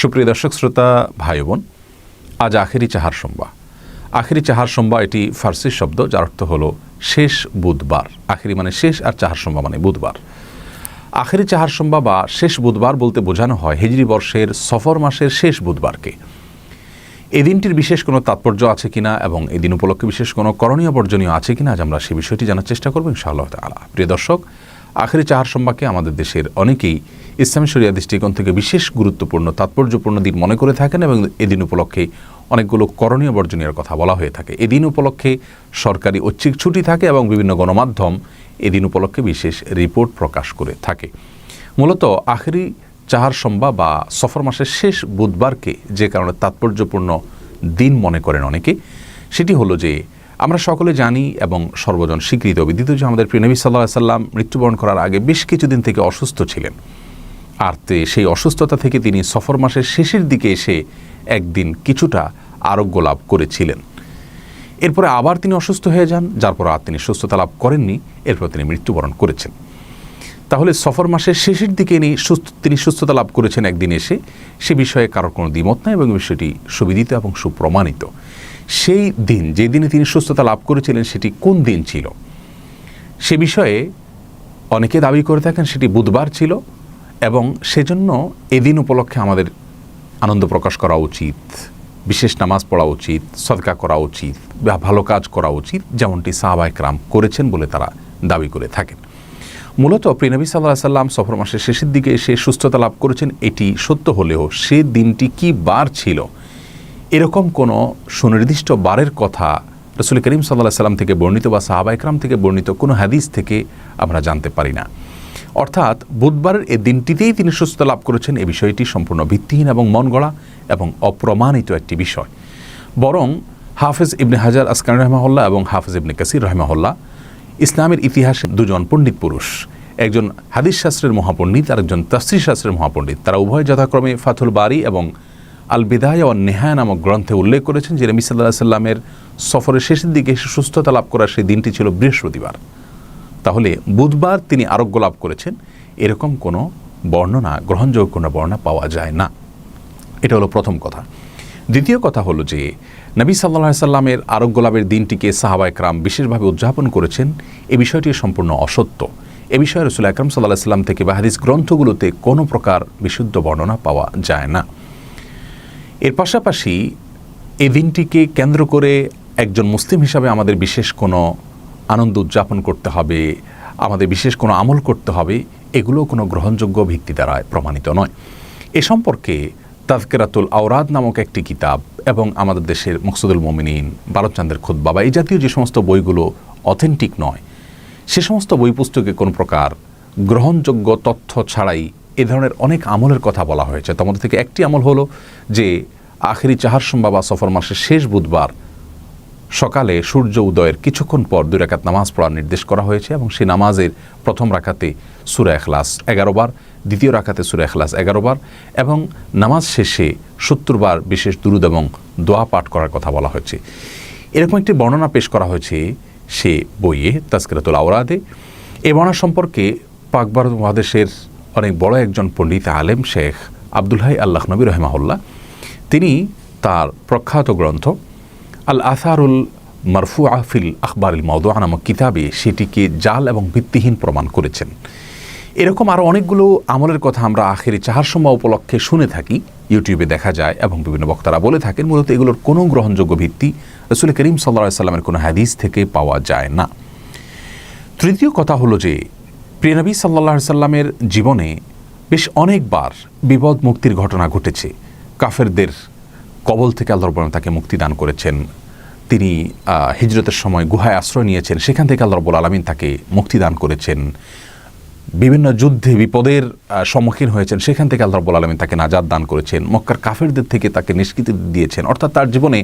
সুপ্রিয় দর্শক শ্রোতা ভাই বোন, আজ আখেরি চাহার সোমবার। আখেরি চাহার সোমবার এটি ফার্সি শব্দ, যার অর্থ হলো শেষ বুধবার। আখেরি মানে শেষ, আর চাহার সোমবার মানে বুধবার। আখেরি চাহার সোমবার বা শেষ বুধবার বলতে বোঝানো হয় হিজরি বর্ষের সফর মাসের শেষ বুধবারকে। এই দিনটির বিশেষ কোনো তাৎপর্য আছে কিনা এবং এই দিন উপলক্ষে বিশেষ কোনো করণীয় বর্জনীয় আছে কিনা, আজ আমরা সেই বিষয়টি জানার চেষ্টা করব ইনশাআল্লাহ তাআলা। প্রিয় দর্শক, আখেরি চাহার সোমবারকে আমাদের দেশের অনেকেই ইসলামী শরিয়া দৃষ্টিকোণ থেকে বিশেষ গুরুত্বপূর্ণ তাৎপর্যপূর্ণ দিন মনে করে থাকেন এবং এই দিন উপলক্ষে অনেকগুলো করণীয় বর্জনীয় কথা বলা হয়ে থাকে। এই দিন উপলক্ষে সরকারি ঐচ্ছিক ছুটি থাকে এবং বিভিন্ন গণমাধ্যম এই দিন উপলক্ষে বিশেষ রিপোর্ট প্রকাশ করে থাকে। মূলত আখেরি চাহার সোমবার বা সফর মাসের শেষ বুধবারকে যে কারণে তাৎপর্যপূর্ণ দিন মনে করেন অনেকে, সেটি হলো যে আমরা সকলে জানি এবং সর্বজন স্বীকৃত বিদিত যে আমাদের প্রিয় নবী সাল্লাল্লাহু আলাইহি সাল্লাম মৃত্যুবরণ করার আগে বেশ কিছুদিন থেকে অসুস্থ ছিলেন। আর সেই অসুস্থতা থেকে তিনি সফর মাসের শেষের দিকে এসে একদিন কিছুটা আরোগ্য লাভ করেছিলেন। এরপরে আবার তিনি অসুস্থ হয়ে যান, যার পর আর তিনি সুস্থতা লাভ করেননি। এরপর তিনি মৃত্যুবরণ করেছেন। তাহলে সফর মাসের শেষের দিকে তিনি সুস্থতা লাভ করেছেন একদিন এসে, সে বিষয়ে কারোর কোনো দ্বিমত নাই এবং বিষয়টি সুবিদিত এবং সুপ্রমাণিত। সেই দিন, যে দিনে তিনি সুস্থতা লাভ করেছিলেন, সেটি কোন দিন ছিল সে বিষয়ে অনেকে দাবি করে থাকেন সেটি বুধবার ছিল এবং সেজন্য এদিন উপলক্ষে আমাদের আনন্দ প্রকাশ করা উচিত, বিশেষ নামাজ পড়া উচিত, সদকা করা উচিত বা ভালো কাজ করা উচিত, যেমনটি সাহাবায়ে কেরাম করেছেন বলে তারা দাবি করে থাকেন। মূলত প্রিয় নবী সাল্লাল্লাহু আলাইহি সাল্লাম সফর মাসের শেষের দিকে এসে সুস্থতা লাভ করেছেন, এটি সত্য হলেও সে দিনটি কি বার ছিল এরকম কোনো সুনির্দিষ্ট বারের কথা রাসূল করিম সাল্লাল্লাহু আলাইহি সাল্লাম থেকে বর্ণিত বা সাহাবায়ে কেরাম থেকে বর্ণিত কোনো হাদিস থেকে আমরা জানতে পারি না। অর্থাৎ বুধবারের এই দিনটিতেই তিনি সুস্থতা লাভ করেছেন, এই বিষয়টি সম্পূর্ণ ভিত্তিহীন এবং মন গড়া এবং অপ্রমাণিত একটি বিষয়। বরং হাফেজ ইবনে হাজার আসকালানী রাহিমাহুল্লাহ এবং হাফেজ ইবনে কাসির রাহিমাহুল্লাহ ইসলামের ইতিহাসে দুজন পণ্ডিত পুরুষ, একজন হাদিস শাস্ত্রের মহাপণ্ডিত আর একজন তাফসীর শাস্ত্রের মহাপণ্ডিত, তারা উভয় যথাক্রমে ফাথুল বারি এবং আল বিদায়া ওয়ান নিহায়া নামক গ্রন্থে উল্লেখ করেছেন যে নবী সাল্লাল্লাহু আলাইহি সাল্লামের সফরের শেষের দিকে এসে সুস্থতা লাভ করার সেই দিনটি ছিল বৃহস্পতিবার। তাহলে বুধবার তিনি আরোগ্য লাভ করেছেন এরকম কোনো বর্ণনা, গ্রহণযোগ্য কোনো বর্ণনা পাওয়া যায় না। এটা হলো প্রথম কথা। দ্বিতীয় কথা হলো যে নবী সাল্লাল্লাহু আলাইহি সাল্লামের আরোগ্য লাভের দিনটিকে সাহাবায়ে কেরাম বিশেষভাবে উদযাপন করেছেন, এই বিষয়টি সম্পূর্ণ অসত্য। এ বিষয়ে রাসূল আকরাম সাল্লাল্লাহু আলাইহি সাল্লাম থেকে বা হাদিস গ্রন্থগুলোতে কোনো প্রকার বিশুদ্ধ বর্ণনা পাওয়া যায় না। এর পাশাপাশি এই দিনটিকে কেন্দ্র করে একজন মুসলিম হিসাবে আমাদের বিশেষ কোনো আনন্দ উদযাপন করতে হবে, আমাদের বিশেষ কোনো আমল করতে হবে, এগুলো কোনো গ্রহণযোগ্য ভিত্তি দ্বারা প্রমাণিত নয়। এ সম্পর্কে তাযকিরাতুল আওরাদ নামক একটি কিতাব এবং আমাদের দেশের মকসুদুল মুমিনিন, বারোচান্দের খুতবা বা এই জাতীয় যে সমস্ত বইগুলো অথেন্টিক নয়, সে সমস্ত বই পুস্তকে কোনো প্রকার গ্রহণযোগ্য তথ্য ছাড়াই এ ধরনের অনেক আমলের কথা বলা হয়েছে। তার মধ্যে থেকে একটি আমল হলো যে আখেরি চাহার সোমবার বা সফর মাসের শেষ বুধবার সকালে সূর্য উদয়ের কিছুক্ষণ পর 2 রাকাত নামাজ পড়ার নির্দেশ করা হয়েছে এবং সেই নামাজের প্রথম রাকাতে সূরা ইখলাস 11 বার, দ্বিতীয় রাকাতে সূরা ইখলাস 11 বার এবং নামাজ শেষে 70 বার বিশেষ দুরূদ এবং দোয়া পাঠ করার কথা বলা হয়েছে। এরকম একটি বর্ণনা পেশ করা হয়েছে সে বইয়ে তাযকিরাতুল আওরাদে। এই বর্ণনা সম্পর্কে পাক ভারত মহাদেশের অনেক বড় একজন পণ্ডিত আলেম শেখ আব্দুল হাই আল লাখনবী রাহিমাহুল্লাহ, তিনি তার প্রখ্যাত গ্রন্থ আল আসারুল মারফুআ ফিল আখবারিল মাওদুআ নামক কিতাবে সেটিকে জাল এবং ভিত্তিহীন প্রমাণ করেছেন। এরকম আরও অনেকগুলো আমলের কথা আমরা আখেরি চাহার সোমবার উপলক্ষে শুনে থাকি, ইউটিউবে দেখা যায় এবং বিভিন্ন বক্তারা বলে থাকেন। মূলত এগুলোর কোনো গ্রহণযোগ্য ভিত্তি রাসূল করিম সাল্লাল্লাহু আলাইহি সাল্লামের কোনো হাদিস থেকে পাওয়া যায় না। তৃতীয় কথা হলো যে প্রিয় নবী সাল্লাল্লাহু আলাইহি সাল্লামের জীবনে বেশ অনেকবার বিপদ মুক্তির ঘটনা ঘটেছে। কাফেরদের কবল থেকে আল্লাহ রাব্বুল আলামিন তাকে মুক্তি দান করেছেন। তিনি হিজরতের সময় গুহায় আশ্রয় নিয়েছেন, সেখান থেকে আল্লাহ রাব্বুল আলামিন তাকে মুক্তি দান করেছেন। বিভিন্ন যুদ্ধে বিপদের সম্মুখীন হয়েছেন, সেখান থেকে আল্লাহ রাব্বুল আলামিন তাকে নাজাত দান করেছেন। মক্কার কাফেরদের থেকে তাকে নিষ্কৃতি দিয়েছেন। অর্থাৎ তার জীবনে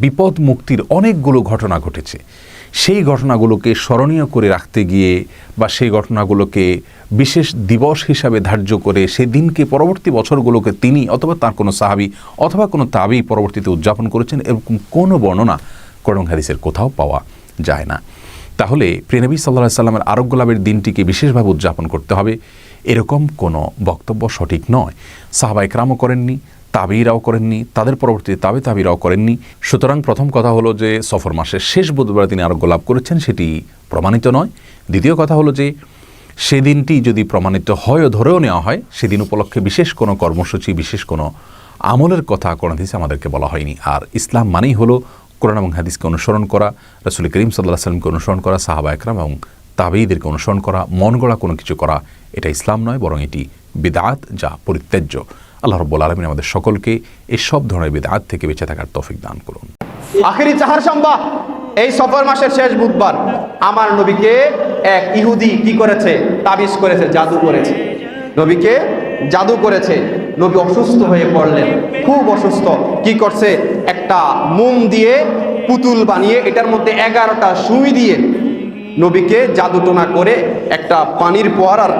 বিপদ মুক্তির অনেকগুলো ঘটনা ঘটেছে। সেই ঘটনাগুলোকে স্মরণীয় করে রাখতে গিয়ে বা সেই ঘটনাগুলোকে বিশেষ দিবস হিসাবে ধার্য করে সেই দিনকে পরবর্তী বছরগুলোকে তিনি অথবা তার কোনো সাহাবী অথবা কোনো তাবী পরবর্তীতে উদযাপন করেছেন, এরকম কোনো বর্ণনা কোরআন হাদিসের কোথাও পাওয়া যায় না। তাহলে প্রিয় নবী সাল্লাল্লাহু আলাইহি সাল্লামের আরোগ্য লাভের দিনটিকে বিশেষভাবে উদযাপন করতে হবে। এরকম কোনো বক্তব্য সঠিক নয়। সাহাবা ইকরামও করেননি, তাবিরাও করেননি, তাদের পরবর্তীতে তাবিরাও করেননি। সুতরাং প্রথম কথা হলো যে সফর মাসের শেষ বুধবারে তিনি আরোগ্য লাভ করেছেন, সেটি প্রমাণিত নয়। দ্বিতীয় কথা হলো যে সেদিনটি যদি প্রমাণিত হয় ও ধরেও নেওয়া হয়, সেদিন উপলক্ষে বিশেষ কোনো কর্মসূচি, বিশেষ কোনো আমলের কথা কোরআন হাদিসে আমাদেরকে বলা হয়নি। আর ইসলাম মানেই হলো কোরআন এবং হাদিসকে অনুসরণ করা, রাসূল করিম সাল্লাল্লাহু আলাইহি ওয়াসাল্লামকে অনুসরণ করা, সাহাবা ইকরাম এবং তাবেঈদেরকে অনুসরণ করা, মন গড়া কোনো কিছু করা, এটা ইসলাম নয়, বরং এটি বিদআত, যা পরিত্যাজ্য। আল্লাহ রাব্বুল আলামিন আমাদের সকলকে এই সব ধরনের বিদআত থেকে বেঁচে থাকার তৌফিক দান করুন। আখেরি চাহারশম্বা এই সফর মাসের শেষ বুধবার আমার নবীকে এক ইহুদি কি করেছে? তাবিজ করেছে, জাদু করেছে। নবীকে জাদু করেছে। নবী অসুস্থ হয়ে পড়লেন, খুব অসুস্থ। কি করছে? একটা মোম দিয়ে পুতুল বানিয়ে এটার মধ্যে 11টা সুই দিয়ে নবীকে জাদুটোনা করে একটা পানির পোয়ারার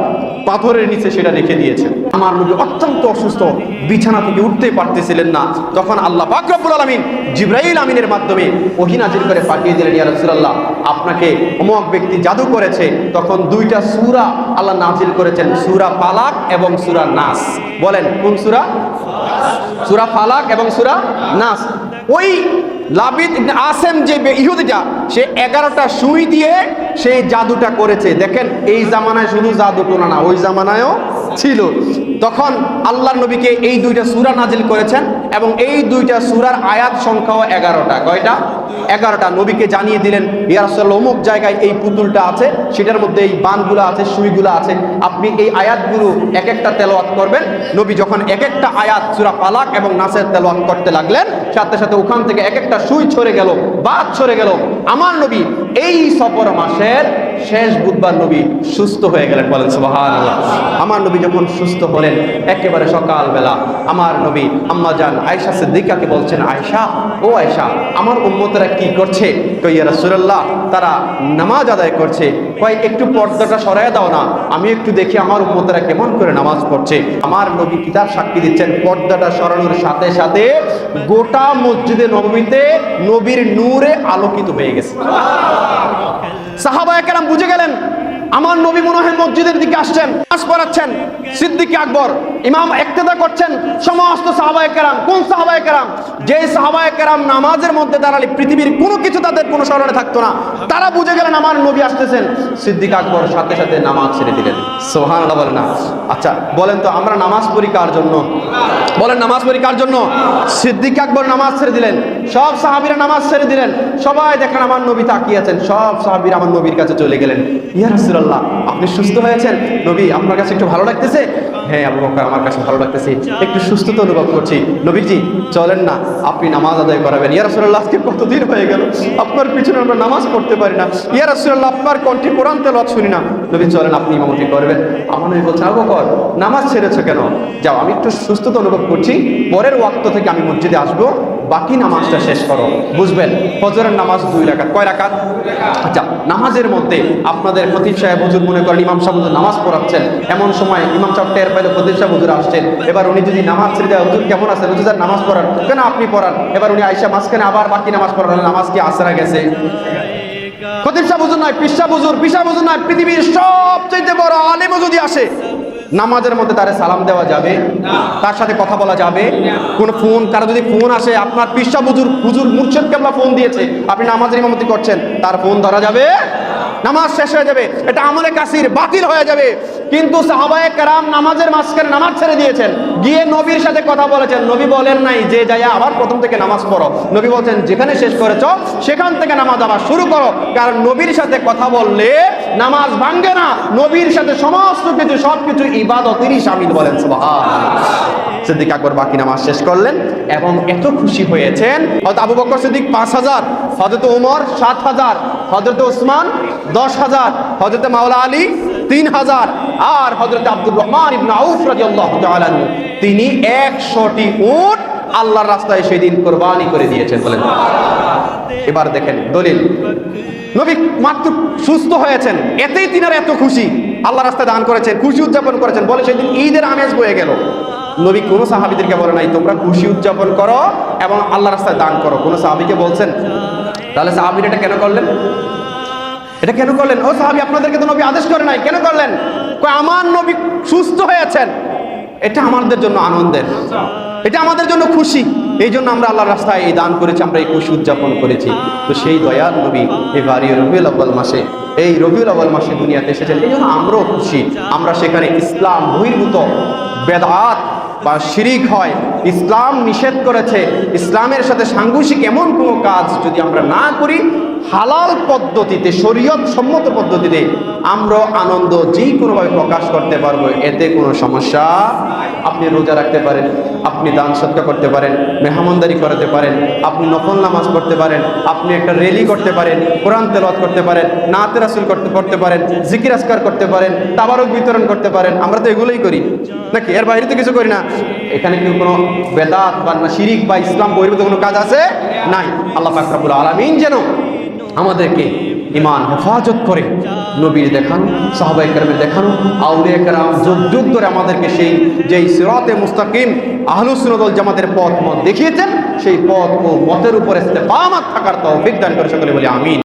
পাথরের নিচে সেটা রেখে দিয়েছে। আমার নবী অত্যন্ত অসুস্থ, বিছানা থেকে উঠতে পারতেছিলেন না। তখন আল্লাহ পাক রব্বুল আলামিন জিবরাইল আমিনের মাধ্যমে ওহী নাযিল করে পাঠিয়ে দিলেন, ইয়া রাসূলুল্লাহ, আপনাকে অমুক ব্যক্তি জাদু করেছে। তখন 2টা সূরা আল্লাহ নাযিল করেছেন, সূরা ফালাক এবং সূরা নাস। বলেন কোন সূরা? সূরা ফালাক এবং সূরা নাস। ওই লাবিদ ইবনে আসেম যে ইহুদিটা, সে 11টা সুই দিয়ে সেই জাদুটা করেছে। দেখেন, এই জামানায় শুধু জাদু টোনা না, ওই জামানায়ও ছিল। তখন আল্লাহর নবীকে এই 2টা সূরা নাজিল করেছেন এবং এই 2টা সূরার আয়াত সংখ্যাও 11টা। কয়টা? 11টা। নবীকে জানিয়ে দিলেন, ইয়া রাসূলুল্লাহ, অমুক জায়গায় এই পুতুলটা আছে, সেটার মধ্যে এই বানগুলো আছে, সুইগুলো আছে, আপনি এই আয়াতগুলো এক একটা তেলাওয়াত করবেন। নবী যখন এক একটা আয়াত সূরা ফালাক এবং নাসের তেলাওয়াত করতে লাগলেন, সাথে সাথে ওখান থেকে এক একটা সুই ছড়ে গেল, বাত ছড়ে গেল। আমার নবী এই সফর মাসের শেষ বুধবার নবী সুস্থ হয়ে গেলেন। বলেন সুবহানাল্লাহ। আমার নবী যখন সুস্থ হলেন, একেবারে সকালবেলা আমার নবী আম্মা জান আয়েশা সিদ্দিকাকে বলছেন, আয়েশা, ও আয়েশা, আমার উম্মতেরা কি করছে? কই, ইয়া রাসূলুল্লাহ, তারা নামাজ আদায় করছে। কয়, একটু পর্দাটা সরায় দাও না, আমি একটু দেখি আমার উম্মতেরা কেমন করে নামাজ পড়ছে। আমার নবী কিতাব সাক্ষী দিচ্ছেন, পর্দাটা সরানোর সাথে সাথে গোটা মসজিদে নববীতে নবীর নূরে আলোকিত হয়ে গেছে। সাহাবায়ে কেরাম বুঝে গেলেন, আমার নবী মনে হয় মসজিদের দিকে আসছেন, নামাজ পড়াচ্ছেন। সিদ্দিক আকবর ইমাম ইক্তেদা করছেন সমস্ত সাহাবায়ে কেরাম। কোন সাহাবায়ে কেরাম? যে সাহাবায়ে কেরাম নামাজের মধ্যে দাঁড়ালে পৃথিবীর কোনো কিছু তাদের কোনো স্মরণে থাকতো না। তারা বুঝে গেলেন আমার নবী আসতেছেন। সিদ্দিক আকবর সাথে সাথে নামাজ ছেড়ে দিলেন। সুবহানাল্লাহ বলেন না? আচ্ছা বলেন তো, আমরা নামাজ পড়ি কার জন্য? বলেন, নামাজ পড়ি কার জন্য? সিদ্দিক আকবর নামাজ ছেড়ে দিলেন, সব সাহাবীরা নামাজ ছেড়ে দিলেন। সবাই দেখেন আমার নবী তাকিয়ে আছেন, সব সাহাবীরা আমার নবীর কাছে চলে গেলেন। ইয়া রাসূলুল্লাহ, আপনি সুস্থ হয়েছেন? নবী, আপনার কাছে একটু ভালো লাগতেছে? হ্যাঁ আবু বকর, আমার কাছে ভালো লাগতেছে, একটু সুস্থতা অনুভব করছি। নবীজি, চলেন না, আপনি নামাজ আদায় করাবেন। ইয়া রাসূলুল্লাহ, আজকে কতদিন হয়ে গেল আপনার পিছনে আমরা নামাজ পড়তে পারি না। ইয়া রাসূলুল্লাহ, আপনার কণ্ঠে কোরআন তেলাওয়াত শুনি না। নবী, চলেন, আপনি ইমামতি করবেন। আমার নবী বলছেন, আবু বকর, নামাজ ছেড়েছো কেন? যাও, আমি একটু সুস্থতা অনুভব করছি, পরের ওয়াক্ত থেকে আমি মসজিদে আসবো, বাকি নামাজটা শেষ করো। বুঝবেন, ফজরের নামাজ 2 রাকাত। কয় রাকাত? আচ্ছা, নামাজের মধ্যে আপনাদের খতিব সাহেব হুজুর মনে করেন ইমাম সাহেব হুজুর নামাজ পড়াচ্ছেন, এমন সময় ইমাম সাহেব টের পাইলো খতিব সাহেব হুজুর আসছেন। এবার উনি যদি নামাজ ছেড়ে দেয়, হুজুর কেমন আছেন? হুজুর স্যার নামাজ পড়ান কেন? আপনি পড়ান। এবার উনি আয়েশা মাঝখানে আবার বাকি নামাজ পড়ান, নামাজ কি আসরা গেছে? খতিব সাহেব হুজুর নয়, পিসা হুজুর নয়, পৃথিবীর সবচেয়ে বড় আলেমও যদি আসে, নামাজের মধ্যে তারে সালাম দেওয়া যাবে? তার সাথে কথা বলা যাবে? কোন ফোন, কারো যদি ফোন আসে, আপনার পিসা হুজুর মুর্শিদ কেবলা ফোন দিয়েছে, আপনি নামাজের ইমামতি করছেন, তার ফোন ধরা যাবে? নামাজ শেষ হয়ে যাবে, এটা আমলে কাসির, বাতিল হয়ে যাবে। কিন্তু সাহাবায়ে কেরাম নামাজের মাঝখানে নামাজ ছেড়ে দিয়েছেন, গিয়ে নবীর সাথে কথা বলেছেন। নবী বলেন নাই যে যাইয়া আবার প্রথম থেকে নামাজ পড়ো। নবী বলছেন, যেখানে শেষ করেছো সেখান থেকে নামাজ আবার শুরু করো। কারণ নবীর সাথে কথা বললে নামাজ ভাঙ্গে না, নবীর সাথে সমস্ত কিছু, সবকিছু ইবাদতেরই শামিল। বলেন সুবহানাল্লাহ। সিদ্দিক আকবর বাকি নামাজ শেষ করলেন এবং এত খুশি হয়েছেন। হযরত আবু বকর সিদ্দিক 5000, হযরত ওমর 7000, হযরত ওসমান 10000, হযরত মাওলা আলী 3000, আর হযরত আব্দুর রহমান ইবনে আউফ রাদিয়াল্লাহু তাআলা তিনি 100টি উট আল্লাহর রাস্তায় সেদিন কুরবানি করে দিয়েছেন। বলেন। এবার দেখেন দলিল, নবী মাত্র সুস্থ হয়েছেন, এতেই তিনারা এত খুশি, আল্লাহর রাস্তায় দান করেছেন, খুশি উদযাপন করেছেন। বলে সেদিন ঈদের আমেজ বয়ে গেল। নবী কোনো সাহাবীদেরকে বলে নাই তোমরা খুশি উদযাপন করো এবং আল্লাহর রাস্তায় দান করো। কোনো সাহাবীকে বলছেন? তাহলে সাহাবীরা এটা কেন করলেন? এটা কেন করলেন? ও সাহাবী, আপনাদেরকে তো নবী আদেশ করে নাই, কেন করলেন? কয় আমার নবী সুস্থ হয়েছেন, এটা আমাদের জন্য আনন্দের, এটা আমাদের জন্য খুশি, এই জন্য আমরা আল্লাহর রাস্তায় এই দান করেছি, আমরা এই খুশি উদযাপন করেছি। তো সেই দয়াল নবী এবারই রবিউল আউয়াল মাসে, এই রবিউল আউয়াল মাসে দুনিয়াতে এসেছেন, এই জন্য আমরাও খুশি। আমরা সেখানে ইসলাম বহির্ভূত বেদাত বা শিরিক হয়, ইসলাম নিষেধ করেছে, ইসলামের সাথে সাংঘর্ষিক এমন কোনো কাজ যদি আমরা না করি, হালাল পদ্ধতিতে, শরীয়ত সম্মত পদ্ধতিতে আমরা আনন্দ যেই কোনোভাবে প্রকাশ করতে পারবো, এতে কোনো সমস্যা। আপনি রোজা রাখতে পারেন, আপনি দান সদকা করতে পারেন, মেহমানদারি করতে পারেন, আপনি নফল নামাজ পড়তে পারেন, আপনি একটা র্যালি করতে পারেন, কোরআন তেলাওয়াত করতে পারেন, নাতে রাসূল করতে পারেন, জিকির আজকার করতে পারেন, তাবারক বিতরণ করতে পারেন। আমরা তো এগুলোই করি নাকি? এর বাইরে তো কিছু করি না। এখানে কিন্তু কোনো বেদাত বা শিরিক বা ইসলাম বহির্ভূত কোনো কাজ আছে নাই। আল্লাহ পাক রব্বুল আলামিন যেন আমাদেরকে ঈমান হেফাজত করে, নবীর দেখানো, সাহাবায়ে কেরামের দেখানো, আউলিয়া কেরাম যুগ যুগ ধরে আমাদেরকে সেই যেই সিরাতে মুস্তাকিম আহলুস সুন্নাত ওয়াল জামাতের পথ দেখিয়েছেন, সেই পথ ও মতের উপরে ইস্তেকামাত থাকার তৌফিক দান করে সকলে বলি আমিন।